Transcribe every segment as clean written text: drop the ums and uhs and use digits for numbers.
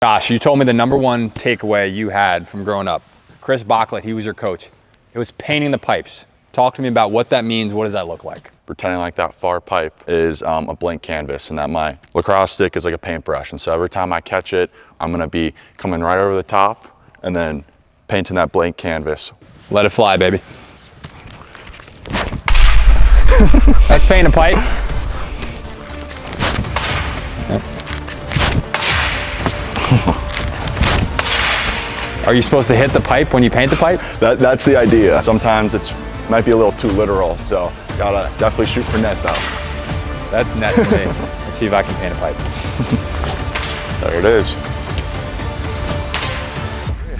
Josh, you told me the #1 takeaway you had from growing up. Chris Bocklett, he was your coach. It was painting the pipes. Talk to me about what that means. What does that look like? Pretending like that far pipe is a blank canvas and that my lacrosse stick is like a paintbrush. And so every time I catch it, I'm gonna be coming right over the top and then painting that blank canvas. Let it fly, baby. That's painting a pipe. Are you supposed to hit the pipe when you paint the pipe? That's the idea. Sometimes it's might be a little too literal, so gotta definitely shoot for net though. That's net for me. Let's see if I can paint a pipe. There it is.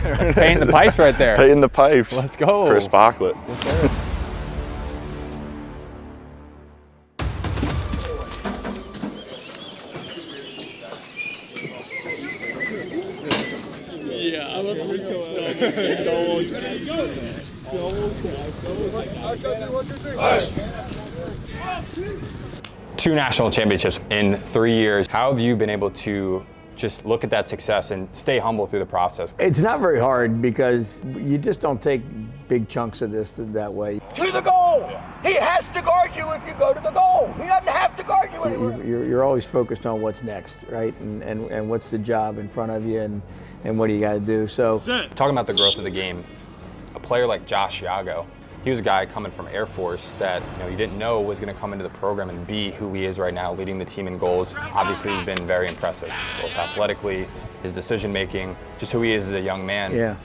That's painting the pipes right there. Painting the pipes. Let's go. Chris Bocklett. Yes, sir. Two national championships in 3 years. How have you been able to just look at that success and stay humble through the process? It's not very hard because you just don't take big chunks of this that way. To the goal! He has to guard you if you go to the goal. He doesn't have to guard you anywhere. You're always focused on what's next, right? And what's the job in front of you and what do you got to do. So talking about the growth of the game, a player like Josh Yago, he was a guy coming from Air Force that you didn't know was going to come into the program and be who he is right now, leading the team in goals. Obviously, he's been very impressive, both athletically, his decision making, just who he is as a young man. yeah,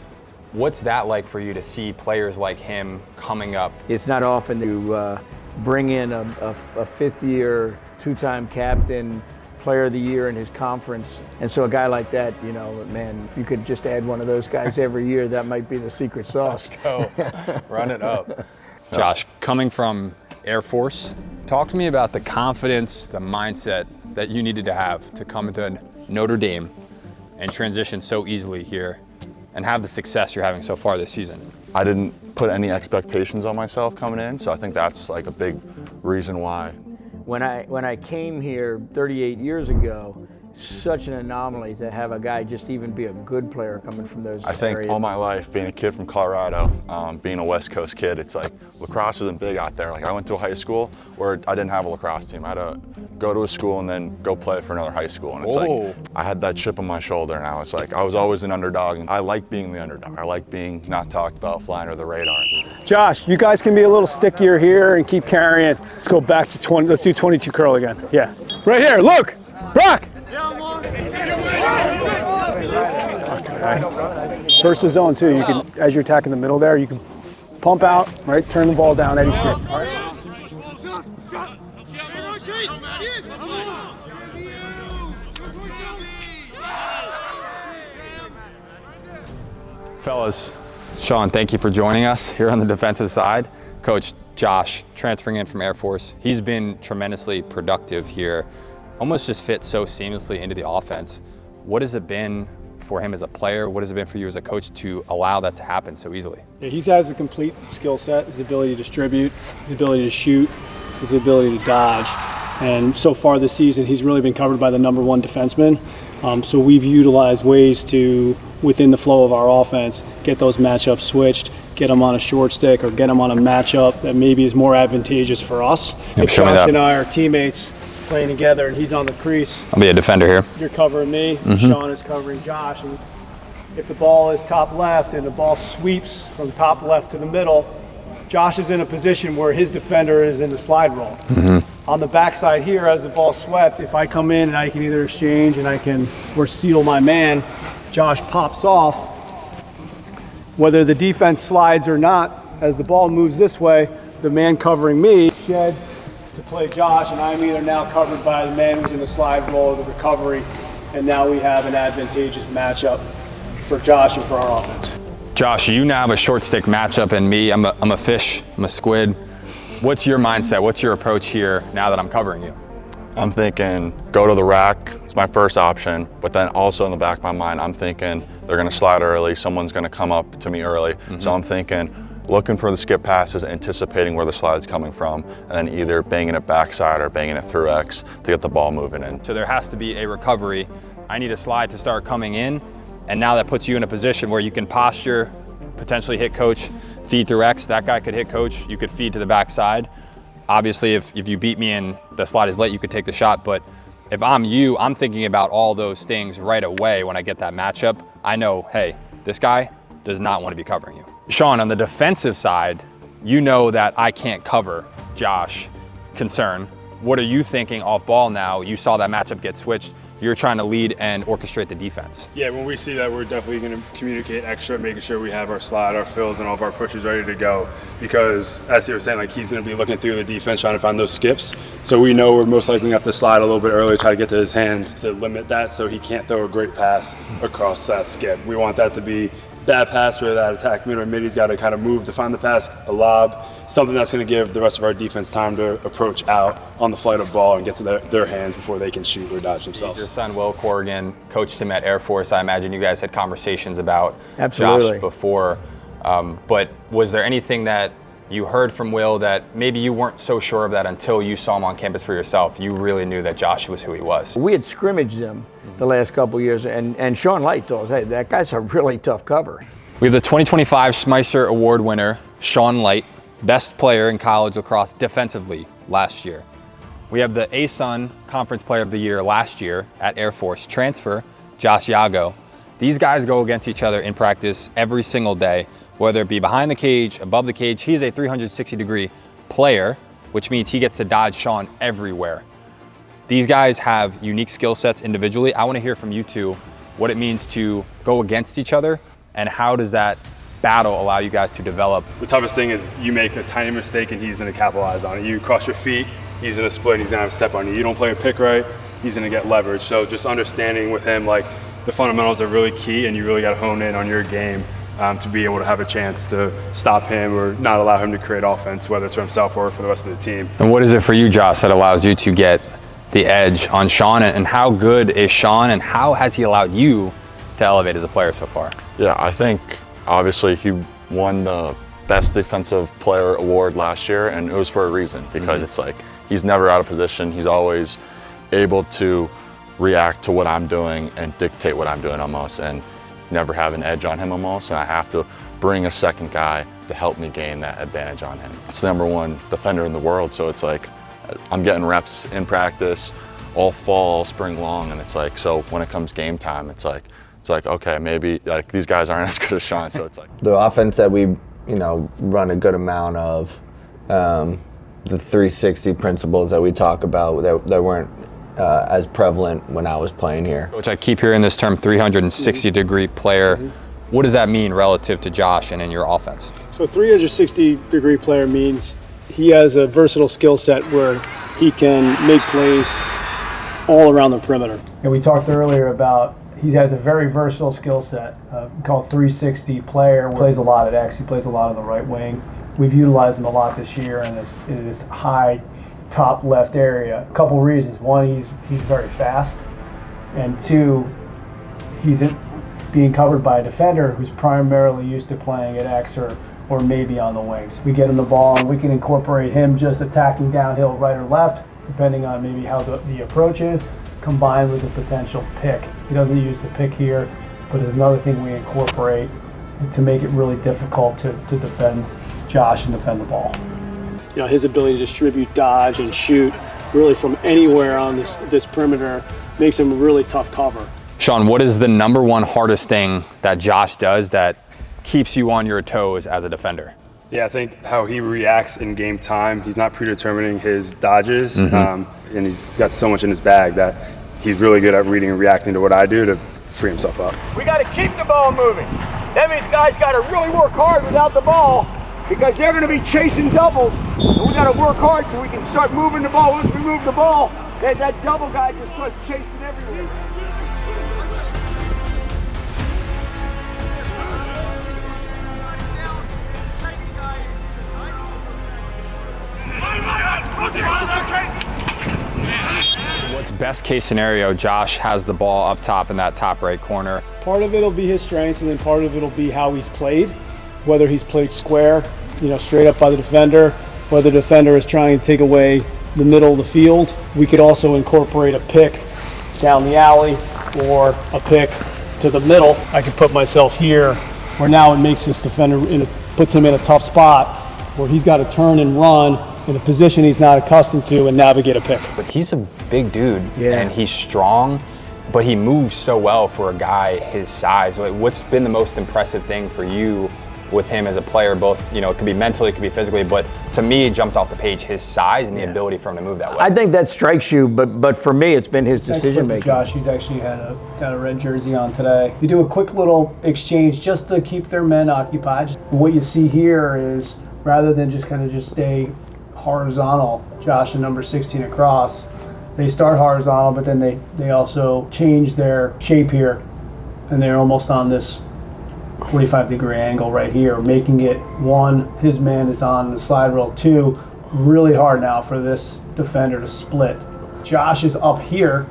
What's that like for you to see players like him coming up? it's not often to bring in a fifth-year, two-time captain, player of the year in his conference. And so a guy like that, man, if you could just add one of those guys every year, that might be the secret sauce. Let's go. Run it up. Josh, coming from Air Force, talk to me about the confidence, the mindset that you needed to have to come into Notre Dame and transition so easily here and have the success you're having so far this season. I didn't put any expectations on myself coming in, so I think that's like a big reason why. When I came here 38 years ago, such an anomaly to have a guy just even be a good player coming from those I think areas. all my life, being a kid from Colorado, being a West Coast kid, it's like lacrosse isn't big out there. Like I went to a high school where I didn't have a lacrosse team. I had to go to a school and then go play for another high school. And it's like, I had that chip on my shoulder and I was like, I was always an underdog. And I like being the underdog. I like being not talked about, flying under the radar. Josh, you guys can be a little stickier here and keep carrying. Let's go back to 20, let's do 22 curl again. Yeah, right here, look, Brock. Okay. Versus zone too, you can, as you're attacking the middle there, you can pump out, right, turn the ball down, Eddie shit. All right. Fellas, Shawn, thank you for joining us here on the defensive side. Coach Josh, transferring in from Air Force, he's been tremendously productive here, almost just fits so seamlessly into the offense. What has it been for him as a player? What has it been for you as a coach to allow that to happen so easily? Yeah, he has a complete skill set, his ability to distribute, his ability to shoot, his ability to dodge. And so far this season, he's really been covered by the #1 defenseman. So we've utilized ways to, within the flow of our offense, get those matchups switched, get them on a short stick or get them on a matchup that maybe is more advantageous for us. If Josh and I are teammates playing together and he's on the crease, I'll be a defender here. you're covering me, Shawn is covering Josh. And if the ball is top left and the ball sweeps from top left to the middle, Josh is in a position where his defender is in the slide roll. On the backside here, as the ball swept, if I come in and I can either exchange and I can or seal my man, Josh pops off. Whether the defense slides or not, as the ball moves this way, the man covering me sheds to play Josh, and I'm either now covered by the man who's in the slide roll or the recovery, and now we have an advantageous matchup for Josh and for our offense. Josh, you now have a short stick matchup in me. I'm a fish, I'm a squid. What's your mindset? What's your approach here now that I'm covering you? I'm thinking go to the rack, it's my first option, but then also in the back of my mind, I'm thinking they're gonna slide early, someone's gonna come up to me early. So I'm thinking, looking for the skip passes, anticipating where the slide's coming from, and then either banging it backside or banging it through X to get the ball moving in. So there has to be a recovery I need a slide to start coming in. And now that puts you in a position where you can posture, potentially hit coach, feed through X. That guy could hit coach, you could feed to the backside. Obviously, if you beat me and the slide is late, you could take the shot. But if I'm you, I'm thinking about all those things right away when I get that matchup. I know, hey, this guy does not want to be covering you. Shawn, on the defensive side, you know that I can't cover Josh. Concern. What are you thinking off ball now? You saw that matchup get switched. You're trying to lead and orchestrate the defense. Yeah, when we see that, we're definitely going to communicate extra, making sure we have our slide, our fills, and all of our pushes ready to go. Because, as you were saying, like, he's going to be looking through the defense, trying to find those skips. So we know we're most likely going to have to slide a little bit early, try to get to his hands to limit that so he can't throw a great pass across that skip. We want that to be bad pass where that attackman or middy's got to kind of move to find the pass, a lob, something that's going to give the rest of our defense time to approach out on the flight of ball and get to their hands before they can shoot or dodge themselves. Your son, Will Corrigan, coached him at Air Force. I imagine you guys had conversations about Absolutely. Josh before. But was there anything that you heard from Will that maybe you weren't so sure of that until you saw him on campus for yourself? You really knew that Josh was who he was. We had scrimmaged him the last couple of years, and Shawn Lyght told us, hey, that guy's a really tough cover. We have the 2025 Schmeisser Award winner, Shawn Lyght, best player in college lacrosse defensively last year. We have the ASUN Conference Player of the Year last year at Air Force transfer, Josh Yago. These guys go against each other in practice every single day, whether it be behind the cage, above the cage. He's a 360-degree player, which means he gets to dodge Shawn everywhere. These guys have unique skill sets individually. I want to hear from you two what it means to go against each other and how does that battle allow you guys to develop. The toughest thing is you make a tiny mistake and he's going to capitalize on it. You cross your feet, he's going to split, he's going to have a step on you. You don't play a pick right, he's going to get leverage. So just understanding with him, like, the fundamentals are really key and you really got to hone in on your game to be able to have a chance to stop him or not allow him to create offense, whether it's for himself or for the rest of the team. And what is it for you, Josh, that allows you to get the edge on Shawn, and how good is Shawn and how has he allowed you to elevate as a player so far? Yeah, I think obviously he won the Best Defensive Player Award last year, and it was for a reason, because it's like he's never out of position. He's always able to react to what I'm doing and dictate what I'm doing almost, and never have an edge on him almost, and I have to bring a second guy to help me gain that advantage on him. It's the #1 defender in the world, so it's like I'm getting reps in practice all fall, all spring long, and it's like, so when it comes game time, it's like, okay, maybe like these guys aren't as good as Shawn, so it's like. The offense that we, run a good amount of, the 360 principles that we talk about that weren't as prevalent when I was playing here. Coach, I keep hearing this term 360-degree player. What does that mean relative to Josh and in your offense? So 360-degree player means he has a versatile skill set where he can make plays all around the perimeter. And we talked earlier about he has a very versatile skill set called 360 player. He plays a lot at X, he plays a lot on the right wing. We've utilized him a lot this year in this high top left area. A couple reasons. One, he's very fast, and two, he's being covered by a defender who's primarily used to playing at X or maybe on the wings. We get him the ball and we can incorporate him just attacking downhill right or left, depending on maybe how the approach is, combined with a potential pick. He doesn't use the pick here, but it's another thing we incorporate to make it really difficult to defend Josh and defend the ball. His ability to distribute, dodge, and shoot really from anywhere on this perimeter makes him a really tough cover. Shawn, what is the #1 hardest thing that Josh does that keeps you on your toes as a defender? Yeah, I think how he reacts in game time. He's not predetermining his dodges, and he's got so much in his bag that he's really good at reading and reacting to what I do to free himself up. We got to keep the ball moving. That means guys got to really work hard without the ball, because they're going to be chasing doubles. And we got to work hard so we can start moving the ball. Once we move the ball, that double guy just starts chasing everywhere. What's best case scenario? Josh has the ball up top in that top right corner. Part of it'll be his strengths, and then part of it'll be how he's played. Whether he's played square, straight up by the defender, whether the defender is trying to take away the middle of the field. We could also incorporate a pick down the alley or a pick to the middle. I can put myself here, where now it makes this defender, puts him in a tough spot where he's got to turn and run in a position he's not accustomed to and navigate a pick. But he's a big dude, Yeah. and he's strong, but he moves so well for a guy his size. Like, what's been the most impressive thing for you with him as a player? Both, you know, it could be mentally, it could be physically, but to me, it jumped off the page, his size and the ability for him to move that way. I think that strikes you, but for me, it's been his decision making. Josh, he's actually got a red jersey on today. You do a quick little exchange just to keep their men occupied. What you see here is, rather than just kind of just stay horizontal, Josh and number 16 across, they start horizontal, but then they also change their shape here, and they're almost on this 45-degree angle right here, making it, one, his man is on the slide roll, two, really hard now for this defender to split. Josh is up here.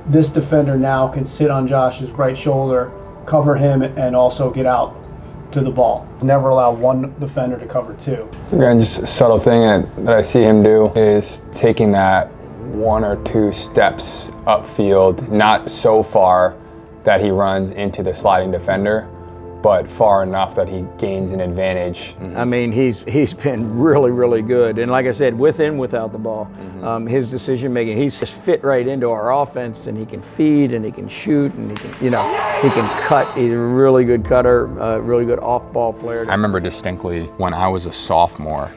This defender now can sit on Josh's right shoulder, cover him, and also get out to the ball. Never allow one defender to cover two. Again, just a subtle thing that I see him do is taking that 1 or 2 steps upfield, not so far that he runs into the sliding defender, but far enough that he gains an advantage. I mean, he's been really, really good. And like I said, with and without the ball, his decision making, he's just fit right into our offense, and he can feed and he can shoot and he can, he can cut. He's a really good cutter, really good off-ball player. I remember distinctly when I was a sophomore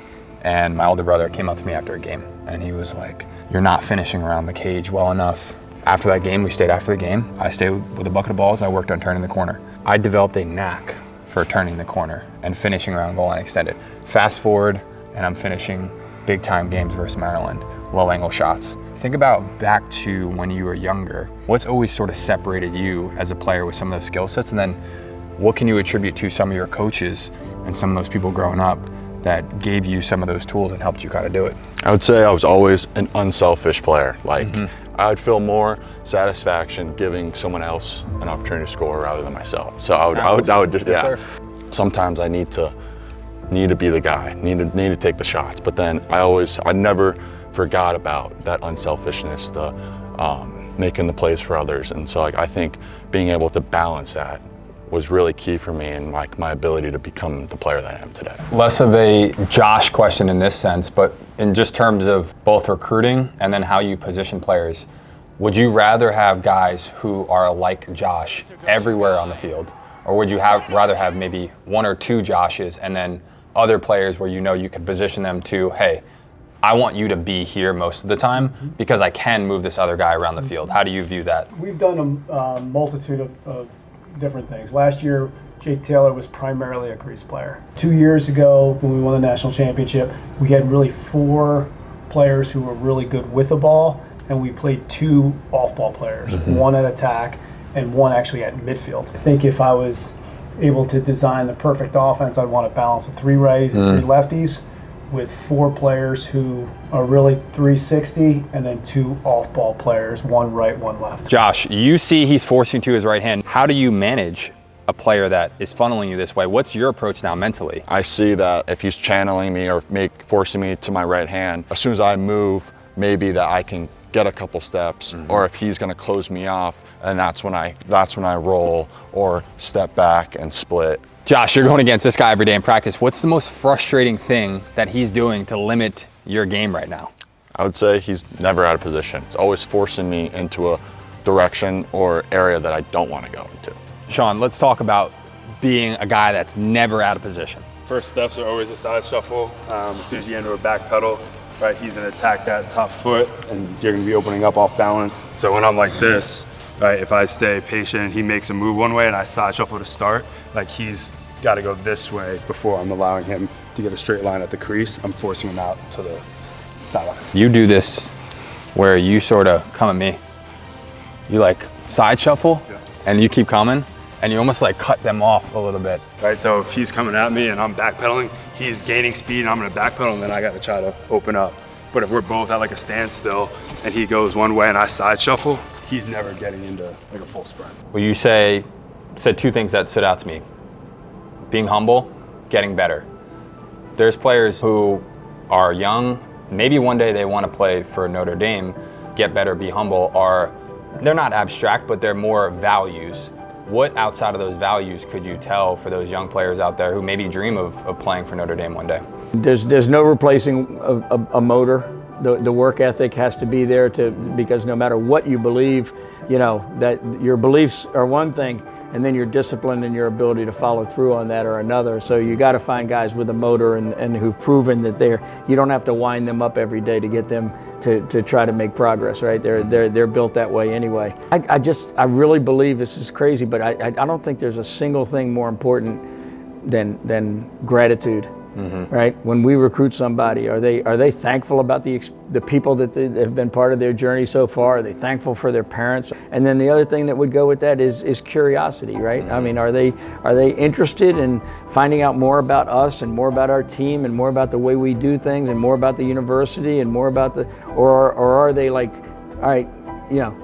and my older brother came up to me after a game and he was like, "You're not finishing around the cage well enough." After that game, we stayed after the game. I stayed with a bucket of balls. I worked on turning the corner. I developed a knack for turning the corner and finishing around goal line extended. Fast forward, and I'm finishing big time games versus Maryland, low angle shots. Think about back to when you were younger. What's always sort of separated you as a player with some of those skill sets? And then what can you attribute to some of your coaches and some of those people growing up that gave you some of those tools and helped you kind of do it? I would say I was always an unselfish player. Like, I'd feel more satisfaction giving someone else an opportunity to score rather than myself. So I would just, Yes, sir. Sometimes I need to be the guy, need to take the shots. But then I never forgot about that unselfishness, the making the plays for others. And so I think being able to balance that was really key for me and my ability to become the player that I am today. Less of a Josh question in this sense, but in just terms of both recruiting and then how you position players, would you rather have guys who are like Josh everywhere on the field, or would you rather have maybe 1 or 2 Joshes and then other players where you could position them to, hey, I want you to be here most of the time because I can move this other guy around the field? How do you view that? We've done a multitude of different things. Last year, Jake Taylor was primarily a crease player. 2 years ago, when we won the national championship, we had really 4 players who were really good with the ball, and we played 2 off-ball players, 1 at attack and 1 actually at midfield. I think if I was able to design the perfect offense, I'd want to balance with 3 righties and 3 lefties with 4 players who are really 360 and then 2 off-ball players, 1 right, 1 left. Josh, you see he's forcing to his right hand. How do you manage a player that is funneling you this way? What's your approach now mentally? I see that if he's channeling me or forcing me to my right hand, as soon as I move, maybe that I can get a couple steps, or if he's going to close me off, and that's when I roll or step back and split. Josh, you're going against this guy every day in practice. What's the most frustrating thing that he's doing to limit your game right now? I would say he's never out of position. It's always forcing me into a direction or area that I don't want to go into. Shawn, let's talk about being a guy that's never out of position. First steps are always a side shuffle. As soon as you enter a back pedal, right, he's gonna attack that top foot and you're gonna be opening up off balance. So when I'm like this, right, if I stay patient and he makes a move one way and I side shuffle to start, like he's gotta go this way before I'm allowing him to get a straight line at the crease. I'm forcing him out to the sideline. You do this where you sort of come at me, you like side shuffle and you keep coming and you almost like cut them off a little bit. Right, so if he's coming at me and I'm backpedaling, he's gaining speed and I'm gonna backpedal and then I gotta try to open up. But if we're both at like a standstill and he goes one way and I side shuffle, he's never getting into like a full sprint. Well, you said 2 things that stood out to me. Being humble, getting better. There's players who are young, maybe one day they want to play for Notre Dame, get better, be humble, are they're not abstract, but they're more values. What outside of those values could you tell for those young players out there who maybe dream of playing for Notre Dame one day? There's no replacing a motor. The work ethic has to be there because no matter what you believe, that your beliefs are one thing, and then your discipline and your ability to follow through on that are another. So you got to find guys with a motor and who've proven that you don't have to wind them up every day to get them to try to make progress, right? They're built that way anyway. I really believe, this is crazy, but I don't think there's a single thing more important than gratitude. Mm-hmm. Right? When we recruit somebody, are they thankful about the people that have been part of their journey so far? Are they thankful for their parents? And then the other thing that would go with that is curiosity, right? Mm-hmm. I mean, are they interested in finding out more about us and more about our team and more about the way we do things and more about the university and more about or are they like, all right,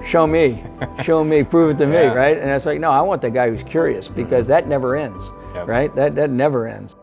show me, prove it to me, right? And it's like, no, I want the guy who's curious, because that never ends, right? That never ends.